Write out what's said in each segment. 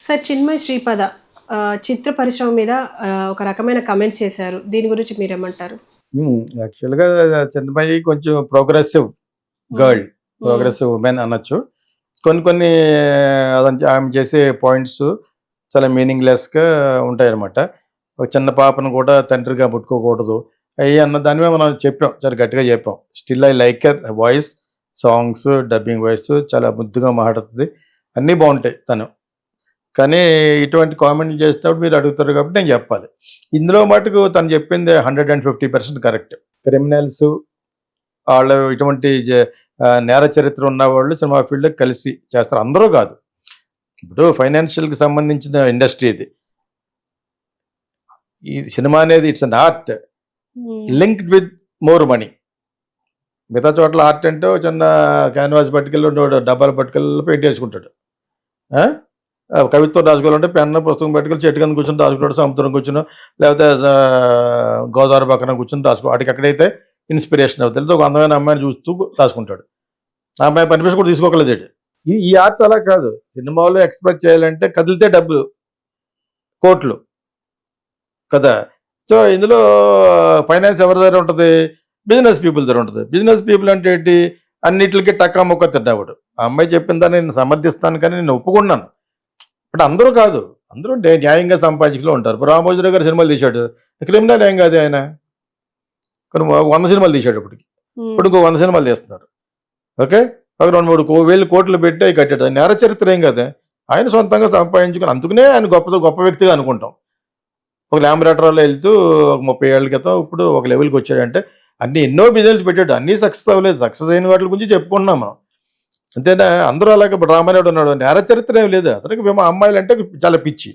Sir Chinmayi Sripada చిత్ర పరిశ్రమ మీద ఒక రకమైన కమెంట్స్ చేశారు. దీని గురించి మీరేమంటారు? యాక్చువల్‌గా చిన్మయి కొంచెం ప్రోగ్రెసివ్ హ్మ్. గర్ల్, హ్మ్. ప్రోగ్రెసివ్ ఉమెన్ అనొచ్చు. కొన్ని కొన్ని ఆమె చేసే పాయింట్స్ చాలా మీనింగ్‌లెస్‌గా ఉంటాయన్నమాట. ఒక చిన్న పాపను కూడా తండ్రిగా ముట్టుకోకూడదు. అయ్యి అన్న దాని మీద మనం చెప్పాం. చాలా గట్టిగా చెప్పాం. Still I like her voice, songs, dubbing voice చాలా ముద్దుగా మాట్లాడుతది. అన్నీ బావుంటాయి తను. కానీ ఇటువంటి కామెంట్లు చేసేటప్పుడు మీరు అడుగుతారు కాబట్టి నేను చెప్పాలి. ఇందులో మటుకు తను చెప్పింది 150% కరెక్ట్. క్రిమినల్స్ ఆళ్ళు ఇటువంటి నేర చరిత్ర ఉన్నవాళ్ళు సినిమా ఫీల్డ్‌లో కలిసి చేస్తారు. అందరూ కాదు. ఇప్పుడు ఫైనాన్షియల్‌కి సంబంధించిన ఇండస్ట్రీ ఇది. ఈ సినిమా అనేది ఇట్స్ అన్ ఆర్ట్ హ్మ్. Linked with more money. మిగతా చోట్ల ఆర్ట్ అంటే ఓ చిన్న క్యాన్వాస్ పట్టుకెళ్ళి డబ్బాలు పట్టుకెళ్ళి పెయింట్ చేసుకుంటాడు. ఆ! కవిత్వం రాసుకోవాలంటే పెన్ను, పుస్తకం పట్టుకెళ్ళి చెట్టు కింద కూర్చొని రాసుకుంటాడు. సముద్రం కూర్చొనో లేకపోతే గోదావరి పక్కన కూర్చొని వాడికి ఎక్కడైతే ఇన్స్పిరేషన్ అవుతుందో ఒక అందమైన అమ్మాయిని చూస్తూ రాసుకుంటాడు. ఆ అమ్మాయి పర్మిషన్ కూడా తీసుకోగలదు ఈడు. ఈ ఆర్ట్ అలా కాదు. సినిమాలో ఎక్స్‌ప్రెస్ చేయాలంటే కదిలితే డబ్బులు, కోట్లు కదా! సో, ఇందులో ఫైనాన్స్ ఎవరి దగ్గర ఉంటది? బిజినెస్ పీపుల్ దగ్గర ఉంటది. బిజినెస్ పీపుల్ అంటే ఏంటి? అన్నిట్లికి టకా ముక్క తిన్నవాడు. ఆ అమ్మాయి చెప్పిన దాన్ని నేను సమర్థిస్తాను కానీ నేను ఒప్పుకున్నాను. బట్ అందరూ కాదు. అందరూ న్యాయంగా సంపాదించుకునే ఉంటారు. ఇప్పుడు 'రామోజీరావు' గారు సినిమాలు తీశాడు. క్రిమినల్ ఏం కాదు ఆయన. కానీ 100 సినిమాలు తీశాడు ఇప్పటికి. హ్మ్. ఇప్పుడు ఇంకో 100 సినిమాలు తీస్తున్నారు. ఓకే. ఒక 2, 3 వేలు కోట్లు పెట్టి అవి కట్టాడు. నేర చరిత్ర ఏం కాదు. ఆయన సొంతంగా సంపాదించుకుని అందుకనే ఆయన గొప్ప వ్యక్తిగా అనుకుంటాం. ఒక ల్యాంబరేటరీలో వెళ్తూ ఒక 30 ఏళ్ల క్రితం ఇప్పుడు ఒక లెవెల్‌కి వచ్చాడంటే అన్ని ఎన్నో బిజినెస్‌లు పెట్టాడు. అన్నీ సక్సెస్ అవ్వలేదు. సక్సెస్ అయిన వాటి గురించి చెప్పుకుంటున్నాం మనం. అంతేనా? అందరూ అలాగే ఇప్పుడు రామానాయుడు ఉన్నాడు. నేర చరిత్ర ఏమి లేదు. అతనికి అమ్మాయిలంటే చాలా పిచ్చి.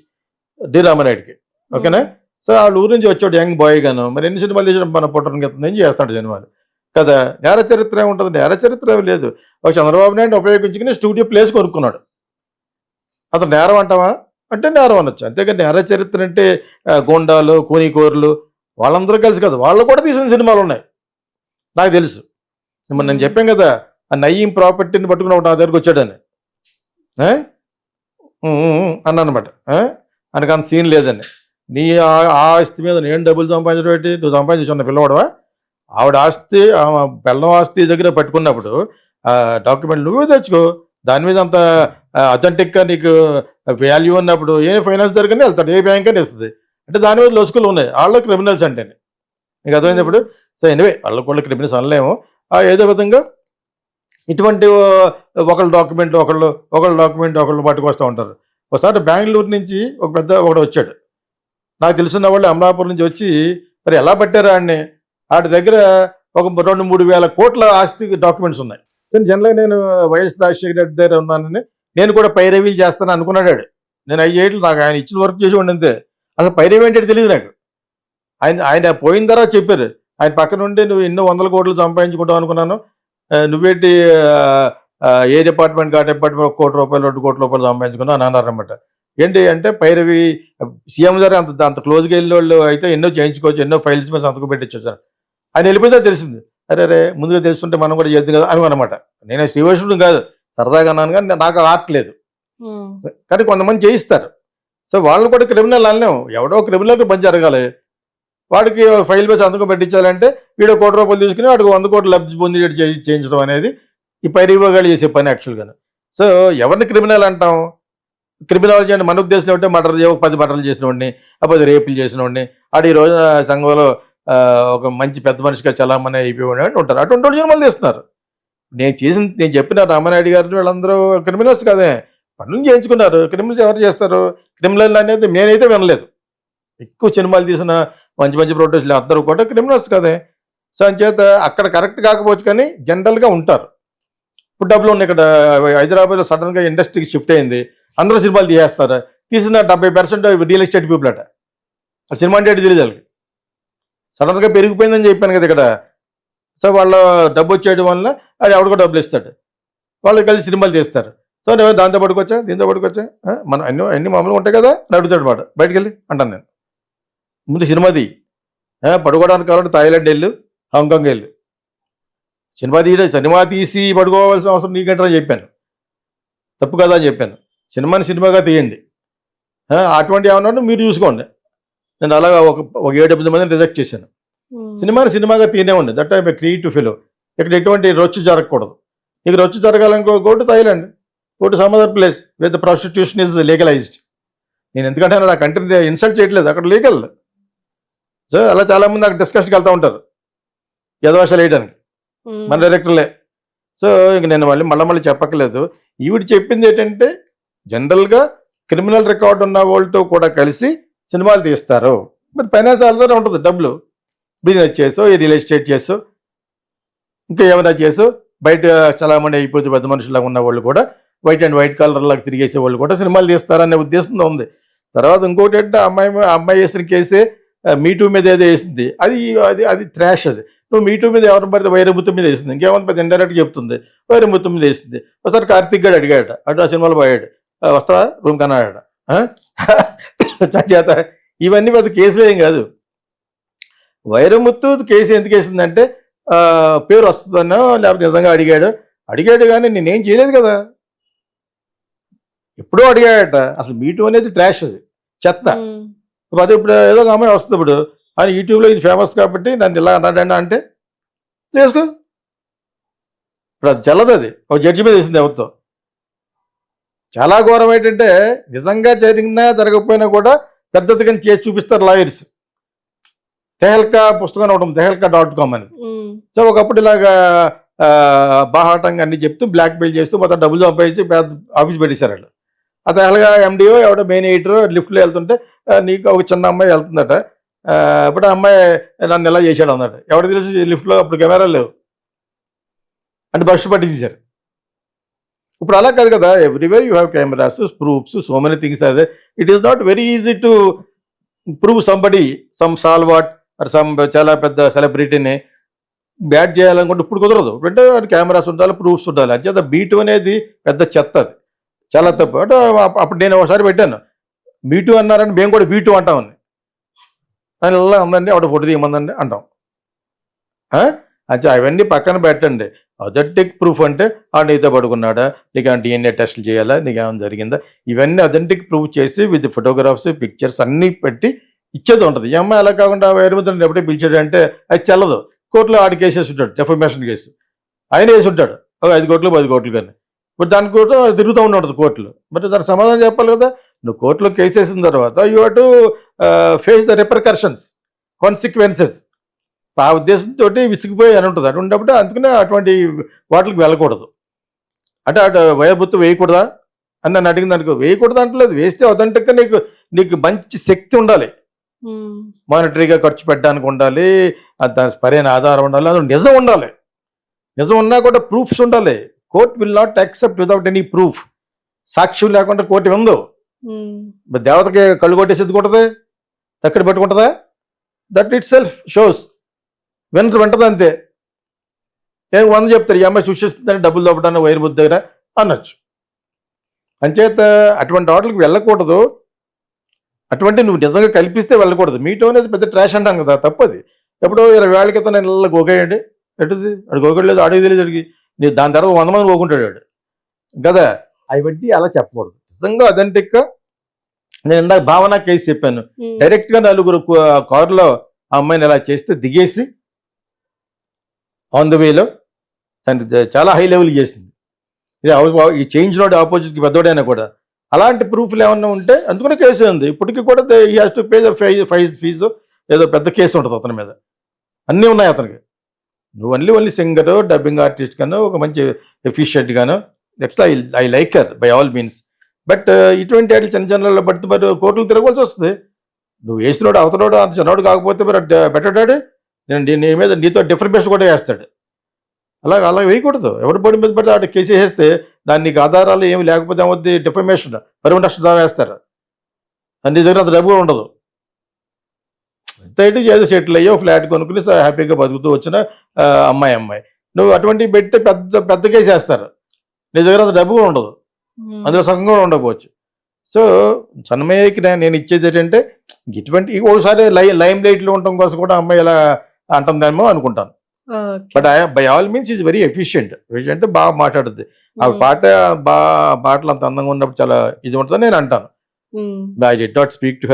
డి. రామానాయుడుకి. ఓకేనా? హ్మ్. సో, ఆళ్ళ ఊరు నుంచి వచ్చాడు యంగ్ బాయ్ గాను. మరి ఎన్ని సినిమాలు తీసాడు మన పుట్టడం క్రితం నుంచి చేస్తాడు సినిమాలు. కదా! నేర చరిత్ర ఏముంటది? నేర చరిత్ర ఏమి లేదు. ఒక చంద్రబాబు నాయుడుని ఉపయోగించుకుని స్టూడియో ప్లేస్ కొనుక్కున్నాడు. అతను నేరం అంటావా? అంటే నేరం అనొచ్చు. అంతేగాని నేర చరిత్ర అంటే గూండాలు, కూనీకోరులు వాళ్ళందరూ కలిసి కాదు. వాళ్ళు కూడా తీసిన సినిమాలున్నాయి. నాకు తెలుసు. మరి నేను హ్మ్. చెప్పాను కదా! ఆ నయీం ప్రాపర్టీని పట్టుకుని ఒకడు నా దగ్గరికొచ్చాడని. ఆ! అన్నానమాట. ఆయనకంత సీన్ లేదని. నీ ఆ ఆస్తి మీద నేను డబ్బులు సంపాదించడం ఏంటి? నువ్వు సంపాదించున్న పిల్లవాడివా? ఆవిడ ఆస్తి పెళ్ళాం ఆస్తి దగ్గర పట్టుకున్నప్పుడు డాక్యుమెంట్ నువ్వే తెచ్చుకో. దాని మీద అంత అథెంటిక్‌గా నీకు వాల్యూ ఉన్నప్పుడు ఏ ఫైనాన్స్ దగ్గరకైనా వెళ్తాడు. ఏ బ్యాంక్ అయినా ఇస్తది. అంటే దాని మీద లొసుగులు ఉన్నాయి. ఆళ్ళు క్రిమినల్స్ అంటేనే. నీకు అర్థమైందా హ్మ్. ఇప్పుడు? సో, ఎనీవే వాళ్ళకి కూడా క్రిమినల్స్ అనలేము. ఏదో విధంగా ఇటువంటి ఒకళ్ళ డాక్యుమెంట్ ఒకళ్ళు పట్టుకొస్తా ఉంటారు. ఒకసారి బెంగుళూరు నుంచి ఒకడొచ్చాడు. నాకు తెలిసిన వాళ్ళు అమలాపురం నుంచి వచ్చి మరి ఎలా పట్టారా ఆడిని? ఆడి దగ్గర ఒక 2, 3 వేల కోట్ల ఆస్తి డాక్యుమెంట్స్ ఉన్నాయి. కానీ జనరల్‌గా నేను వైఎస్ రాజశేఖర రెడ్డి దగ్గర ఉన్నానని నేను కూడా పైరవీలు చేస్తాను అనుకున్నాడు ఆడు. నేను 5 ఏళ్ళు నాకు ఆయన ఇచ్చిన వర్క్ చేసేవాడిని అంతే. అసలు పైరవి ఏంటో తెలీదు నాకు. ఆయన ఆయన పోయిన తర్వాత చెప్పారు. ఆయన పక్కనుండి నువ్వు ఎన్నో వందల కోట్లు సంపాదించుకుంటావు అనుకున్నాను. నువ్వేంటి ఆహ్, ఆహ్, ఏ డిపార్ట్మెంట్‌కి ఆ డిపార్ట్మెంట్ రూ. 1,00,00,000, 2,00,00,000 సంపాదించుకున్నావు అని అన్నారన్నమాట. ఏంటి అంటే పైరవి సీఎం గారు అంత అంత క్లోజ్‌గా ఎళ్ళినోళ్ళు అయితే ఎన్నో చేయించుకోవచ్చు. ఎన్నో ఫైల్స్ మీద సంతకం పెట్టించొచ్చని. ఆయన వెళ్ళిపోతే తెలిసింది. అరెరే! ముందుగా తెలుసుంటే మనం కూడా చేద్దుం కదా! అనుకున్నానన్నమాట. నేను శ్రీవైష్ణవుడిని కాదు. సరదాగా అన్నాను గానీ నాకు ఆర్ట్ లేదు. హ్మ్. కానీ కొంతమంది చేయిస్తారు. సో, వాళ్ళని కూడా క్రిమినల్ అనలేము. ఎవడో క్రిమినల్‌కి పని జరగాలి. వాడికి ఫైల్ మీద సంతకం పెట్టించాలంటే వీడు రూ. 1,00,00,000 తీసుకొని వాడికి 100,00,00,000 లబ్ధి పొందేటట్టు చేయించడం అనేది ఈ పైరవిగాళ్ళు చేసే పని యాక్చువల్‌గాను. సో, ఎవరిని క్రిమినల్ అంటాం? క్రిమినాలజీ అంటే మన ఉద్దేశంలో ఏంటంటే 10 మర్డర్‌లు చేసినోడిని, 10 రేపులు చేసినోడిని, ఆడు ఈ రోజున సంఘంలో ఒక మంచి పెద్ద మనిషిగా చలామణి అయిపోయేవాడు ఉంటారు. అటువంటోళ్ళు సినిమాలు తీస్తున్నారు. నేను చెప్పిన రామానాయుడు గారు వీళ్ళందరూ క్రిమినల్స్ కాదే. పనులు చేయించుకున్నారు. క్రిమినల్స్ ఎవరు చేస్తారు? క్రిమినల్ అనేది నేనైతే వినలేదు. ఎక్కువ సినిమాలు తీసిన మంచి మంచి ప్రొడ్యూసర్లు అందరూ కూడా క్రిమినల్స్ కదే. సో, అంచేత అక్కడ కరెక్ట్ కాకపోవచ్చు కానీ జనరల్‌గా ఉంటారు. ఇప్పుడు డబ్బులున్నాయి ఇక్కడ హైదరాబాద్‌లో సడెన్‌గా ఇండస్ట్రీకి షిఫ్ట్ అయింది. అందరూ సినిమాలు తీసేస్తారు. తీసిన 70% రియల్ ఎస్టేట్ పీపుల్ అట. ఆ సినిమా అంటే ఏంటో తెలీదు ఆళ్ళకి. సడెన్‌గా పెరిగిపోయిందని చెప్పాను కదా ఇక్కడ. సో, వాళ్ళు డబ్బొచ్చేయడం వల్ల ఆడు ఎవడికో డబ్బులిస్తాడు. వాళ్ళు కలిసి సినిమాలు తీస్తారు. సో, నేను దాంతో పట్టుకొచ్చా, దీంతో పట్టుకొచ్చా. మనం అన్నీ మామూలుగా ఉంటాయి కదా! అని అడుగుతాడు వాడు. బయటికెళ్ళి అంటాను నేను. ముందు సినిమా తీయి. పడుకోవడానికి కావాలంటే థాయిలాండ్ ఎళ్ళు, హాంకాంగ్ ఎళ్ళు. సినిమా తీసి పడుకోవాల్సిన అవసరం నీకేంట్రా అని చెప్పాను. తప్పు కదా అని చెప్పాను. సినిమాని సినిమాగా తీయండి. అటువంటి ఏమన్నా మీరు చూసుకోండి. నేను అలాగా ఒక 7-8 మందిని రిజెక్ట్ చేశాను. సినిమాని సినిమాగా తీనేవ్వండి. That I creative fellow. ఇక్కడ ఎటువంటి రొచ్చు జరగకూడదు. ఇక రొచ్చు జరగాలనుకో go to Thailand, go to some other place with prostitution is legalized. నేను ఎందుకంటే నా కంట్రీ ఇన్సల్ట్ చేయట్లేదు, అక్కడ లీగల్. సో అలా చాలామంది నాకు డిస్కషన్కి వెళ్తూ ఉంటారు యదవాశాలు వేయడానికి, మన డైరెక్టర్లే. సో ఇంక నేను మళ్ళీ చెప్పక్కర్లేదు. ఈవిడ చెప్పింది ఏంటంటే జనరల్గా క్రిమినల్ రికార్డు ఉన్న వాళ్ళతో కూడా కలిసి సినిమాలు తీస్తారు. మరి ఫైనాన్స్ వాళ్ళతో ఉంటుంది డబ్బులు. బిజినెస్ చేసో, ఈ రియల్ ఎస్టేట్ చేసో, ఇంకా ఏమైనా చేసో బయట చాలామంది అయిపోతే పెద్ద మనుషులాగా ఉన్న వాళ్ళు కూడా వైట్ అండ్ వైట్ కలర్లాగా తిరిగేసే వాళ్ళు కూడా సినిమాలు తీస్తారనే ఉద్దేశంతో ఉంది. తర్వాత ఇంకోటి అంటే అమ్మాయి వేసిన కేసే మీటూ మీద ఏదో వేసింది. అది థ్రాష్. అది నువ్వు మీటూ మీద ఎవరిని పడితే వైరముత్తు మీద వేసింది, ఇంకేమైనా పెద్ద ఇండైరెక్ట్గా చెప్తుంది వైరముత్తు మీద వేసింది. ఒకసారి కార్తీక్ గారు అడిగాడు, అటు ఆ సినిమాలో పోయాడు, వస్తావా రూమ్ కన్నాడు. చేత ఇవన్నీ పెద్ద కేసులు ఏం కాదు. వైరముత్తు కేసు ఎందుకు వేసిందంటే పేరు వస్తుందనో లేకపోతే నిజంగా అడిగాడు కానీ నేనేం చేయలేదు కదా. ఎప్పుడో అడిగాడట. అసలు మీటూ అనేది ట్రాష్, అది చెత్త. అదే ఇప్పుడు ఏదో ఒక అమ్మాయి వస్తుంది, ఇప్పుడు అని యూట్యూబ్లో ఇది ఫేమస్ కాబట్టి నన్ను ఇలా అన్నాడన్నా అంటే చేసుకో. ఇప్పుడు అది చల్లదు. అది ఒక జడ్జి మీద వేసింది ఎవరితో. చాలా ఘోరం ఏంటంటే నిజంగా జరిగినా జరగకపోయినా కూడా పెద్దదిగా చేసి చూపిస్తారు లాయర్స్. తెహల్కా పుస్తకం ఒకటి, tehelka.com అని. సో ఒకప్పుడు ఇలాగా బాహాటంగా అన్ని చెప్తూ బ్లాక్ మెయిల్ చేస్తూ మొత్తం డబ్బులు సంపాదించి ఆఫీస్ పెట్టేశారు వాళ్ళు. ఆ తెహల్కా ఎండిఓ ఎవడో మెయిన్ ఎడిటర్ లిఫ్ట్లో వెళ్తుంటే నీకు ఒక చిన్న అమ్మాయి వెళ్తుందట. ఇప్పుడు ఆ అమ్మాయి నన్ను ఎలా చేశాడు అన్నట. ఎవరికి తెలిసి లిఫ్ట్లో అప్పుడు కెమెరాలు లేవు అంటే బస్సు పట్టించేశారు. ఇప్పుడు అలా కాదు కదా, everywhere you have cameras, proofs, so many things. అదే it is not very easy to prove somebody, some సాల్వాట్ ఆర్ సమ్ చాలా పెద్ద సెలబ్రిటీని బ్యాట్ చేయాలనుకుంటే ఇప్పుడు కుదరదు. అంటే కెమెరాస్ ఉండాలి, ప్రూఫ్స్ ఉండాలి. అంచేత బీటు అనేది పెద్ద చెత్త, అది చాలా తప్పు. అంటే అప్పుడు నేను ఒకసారి పెట్టాను, మీటూ అన్నారని మేము కూడా వీటూ అంటామని. అని ఇలా ఉందండి, ఆవిడ ఫోటో తీయమందండి అంటాం. అంటే అవన్నీ పక్కన పెట్టండి. అథెంటిక్ ప్రూఫ్ అంటే నీతో పడుకున్నాడా, నీకు DNA టెస్టులు చేయాలా, నీకేమైనా జరిగిందా, ఇవన్నీ అథెంటిక్ ప్రూఫ్ చేసి విత్ ఫోటోగ్రాఫ్స్, పిక్చర్స్ అన్నీ పెట్టి ఇచ్చేది ఉంటుంది. ఈ అమ్మాయి అలా కాకుండా వైరముత్తుని ఎప్పుడే పిలిచాడంటే అది చెల్లదు. కోర్టులో ఆడి కేసు వేసి ఉంటాడు, డెఫమేషన్ కేసు ఆయన వేసి ఉంటాడు, 5 కోట్లు 10 కోట్లు కానీ. ఇప్పుడు దాని కూడా తిరుగుతూ ఉంటుంది కోర్టులు. మరి దానికి సమాధానం చెప్పాలి కదా. నువ్వు కోర్టులో కేసు వేసిన తర్వాత you have to face the repercussions, consequences. ఆ ఉద్దేశంతో విసిగిపోయి అని ఉంటుంది. అటువంటిప్పుడు అందుకనే అటువంటి వాటికి వెళ్ళకూడదు. అంటే అటు వైరముత్తు వేయకూడదా అని నన్ను అడిగింది అనుకో, వేయకూడదు అంటలేదు. వేస్తే అథెంటిక్గా నీకు మంచి శక్తి ఉండాలి, మానిటరీగా ఖర్చు పెట్టడానికి ఉండాలి, దాని సరైన ఆధారం ఉండాలి, అది నిజం ఉండాలి. నిజం ఉన్నా కూడా ప్రూఫ్స్ ఉండాలి. Court will not accept without any proof. సాక్ష్యం లేకుండా కోర్టు ఉందో. దేవతకి కళ్ళు కొట్టేసి ఎత్తుకుంటుంది, తక్కడ పెట్టుకుంటుందా? దట్ ఇట్ సెల్ఫ్ షోస్ వింటది అంతే. నేను 100 చెప్తారు, ఈ అమ్మాయి సృష్టిస్తుందని డబ్బులు దొబ్బడానికి వైరముత్తు దగ్గర అనొచ్చు. అంచేత అటువంటి వాటికి వెళ్ళకూడదు. అటువంటి నువ్వు నిజంగా కల్పిస్తే వెళ్ళకూడదు. మీటో అనేది పెద్ద ట్రాష్ అంటాను కదా, తప్పది. ఎప్పుడో 20 ఏళ్ళ క్రితం నేను ఇలా గోగాయండి, ఎటుది అడు గోగలేదు, అడిగి తెలియదు. అడిగి నీ దాని తర్వాత 100 మంది గోకుంటాడు వాడు కదా. అవన్నీ అలా చెప్పకూడదు. నిజంగా అథెంటిక్గా నేను ఇందాక భావన కేసు చెప్పాను. డైరెక్ట్గా 4 కారులో ఆ అమ్మాయిని ఎలా చేస్తే దిగేసి ఆన్ ద వేలో దానికి చాలా హై లెవెల్ చేసింది. ఈ చేంజ్ రోడ్ ఆపోజిట్కి పెద్దోడైనా కూడా అలాంటి ప్రూఫ్లు ఏమన్నా ఉంటే అందుకనే కేసు ఉంది. ఇప్పటికీ కూడా ఈ has to pay the fee, ఏదో పెద్ద కేసు ఉంటుంది అతని మీద. అన్నీ ఉన్నాయి అతనికి. నువ్వు ఓన్లీ సింగర్, డబ్బింగ్ ఆర్టిస్ట్ గాను, ఒక మంచి ఎఫిషియెంట్ గాను, next I like her by all means. But ఇటువంటి వాటి చిన్న చిన్న బట్టి మరి కోర్టులు తిరగవలసి వస్తుంది. నువ్వు వేసినోడు అవతలోడు అంత చిన్నోడు కాకపోతే మరి బెటర్డాడు నీ మీద నీతో డిఫర్మేషన్ కూడా వేస్తాడు. అలా వేయకూడదు. ఎవరి బడి మీద పడితే అటు కేసు వేస్తే దాన్ని నీకు ఆధారాలు ఏమి లేకపోతే ఏమవుద్ది, డిఫర్మేషన్, పరువు నష్టం వేస్తారు. నీ దగ్గర అంత డబ్బు కూడా ఉండదు. అయితే ఏదో సెటిల్ అయ్యో ఫ్లాట్ కొనుక్కుని హ్యాపీగా బతుకుతూ వచ్చిన అమ్మాయి నువ్వు అటువంటివి పెడితే పెద్ద కేసు వేస్తారు. నీ దగ్గర అంత డబ్బు కూడా ఉండదు, అందులో సగం కూడా ఉండకపోవచ్చు. సో సన్మయ్యకి నేను ఇచ్చేది ఏంటంటే ఇటువంటి ఒకసారి లైమ్ లైట్లో ఉండటం కోసం కూడా అమ్మాయి ఇలా అంటుందేమో అనుకుంటాను. But by all means is very efficient అంటే బాగా మాట్లాడుద్ది. ఆ పాటలు అంత అందంగా ఉన్నప్పుడు చాలా ఇది ఉంటుందని నేను అంటాను. Um. I did not speak to